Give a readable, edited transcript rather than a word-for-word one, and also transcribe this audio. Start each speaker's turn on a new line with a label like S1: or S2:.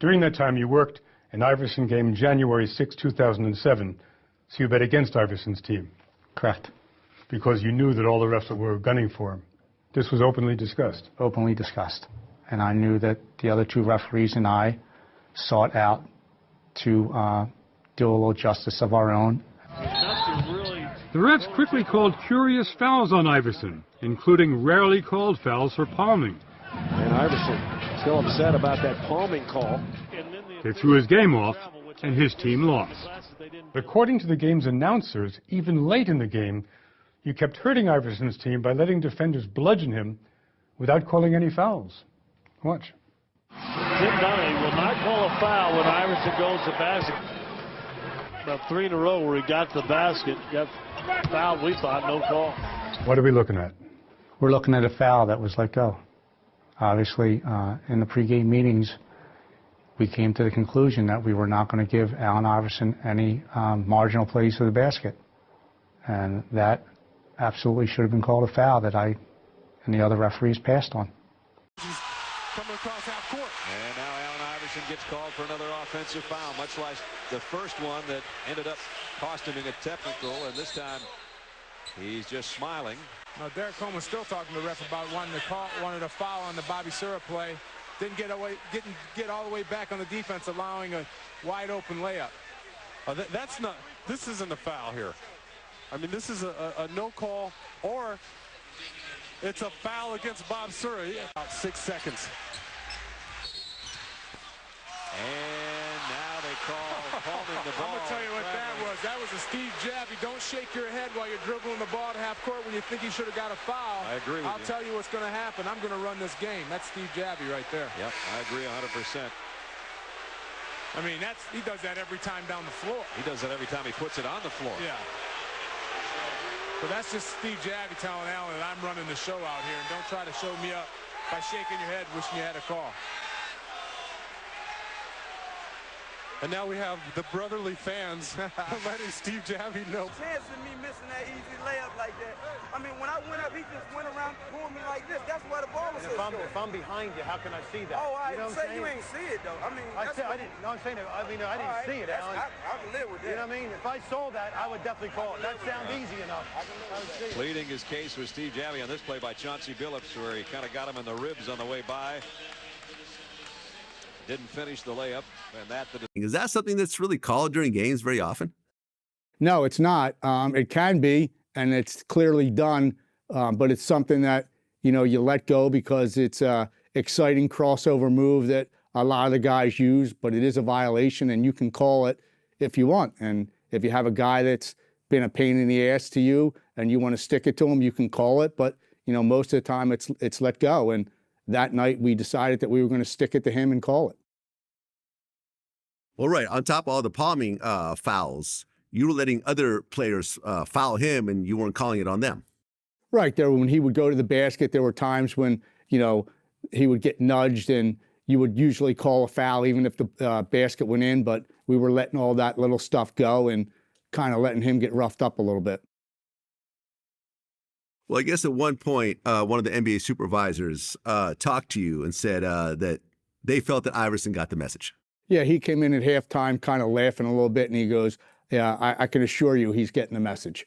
S1: During that time, you worked an Iverson game January 6, 2007, so you bet against Iverson's team.
S2: Correct.
S1: Because you knew that all the refs were gunning for him. This was openly discussed.
S2: Openly discussed. And I knew that the other two referees and I sought out to do a little justice of our own.
S3: The refs quickly called curious fouls on Iverson, including rarely called fouls for palming.
S4: And Iverson still upset about that palming call.
S3: They threw his game off, and his team lost.
S1: According to the game's announcers, even late in the game, you kept hurting Iverson's team by letting defenders bludgeon him without calling any fouls. Watch.
S5: Tim Donahue will not call a foul when Iverson goes to basket. About 3 in a row where he got to the basket, got fouled, we thought, no call.
S1: What are we looking at?
S2: We're looking at a foul that was let go. Obviously, in the pregame meetings, we came to the conclusion that we were not going to give Allen Iverson any marginal plays to the basket. And that absolutely should have been called a foul that I and the other referees passed on.
S6: Coming across half court.
S4: And now Allen Iverson gets called for another offensive foul, much like the first one that ended up costing him a technical, and this time he's just smiling.
S6: Now Derek Coleman's still talking to the ref about wanted a foul on the Bobby Sura play. Didn't get all the way back on the defense, allowing a wide open layup. This isn't a foul here. I mean, this is a no call, or it's a foul against Bob Sura. About 6 seconds.
S4: And now they call palming the ball.
S6: I'm going to tell you what that was. That was a Steve Jabby. Don't shake your head while you're dribbling the ball to half court when you think you should have got a foul.
S4: I agree with you.
S6: I'll tell you what's going to happen. I'm going to run this game. That's Steve Jabby right there.
S4: Yep, I agree 100%.
S6: I mean, he does that every time down the floor.
S4: He does that every time he puts it on the floor.
S6: Yeah. But that's just Steve Jabby telling Allen that I'm running the show out here, and don't try to show me up by shaking your head wishing you had a call. And now we have the brotherly fans letting Steve Jabby know.
S7: Chance of me missing that easy layup like that. I mean, when I went up, he just went around, pulled me like this. That's why the ball was so short.
S8: If I'm behind you, how can I see that?
S7: Oh,
S8: you know
S7: you ain't see it though. I mean,
S8: I didn't see it, Alan.
S7: I can live with that.
S8: You know what I mean? If I saw that, I would definitely call it. That sounds easy enough.
S4: Pleading his case with Steve Jabby on this play by Chauncey Billups, where he kind of got him in the ribs on the way by. Didn't finish the layup, and
S9: is that something that's really called during games very often?
S2: No, it's not. It can be, and it's clearly done, but it's something that, you know, you let go because it's a exciting crossover move that a lot of the guys use, but it is a violation, and you can call it if you want. And if you have a guy that's been a pain in the ass to you and you want to stick it to him, you can call it, but, you know, most of the time it's let go. And that night we decided that we were going to stick it to him and call it.
S9: Well, right. On top of all the palming fouls, you were letting other players foul him, and you weren't calling it on them.
S2: Right. When he would go to the basket, there were times when, you know, he would get nudged, and you would usually call a foul even if the basket went in, but we were letting all that little stuff go and kind of letting him get roughed up a little bit.
S9: Well, I guess at one point, one of the NBA supervisors talked to you and said that they felt that Iverson got the message.
S2: Yeah, he came in at halftime kind of laughing a little bit, and he goes, yeah, I can assure you he's getting the message.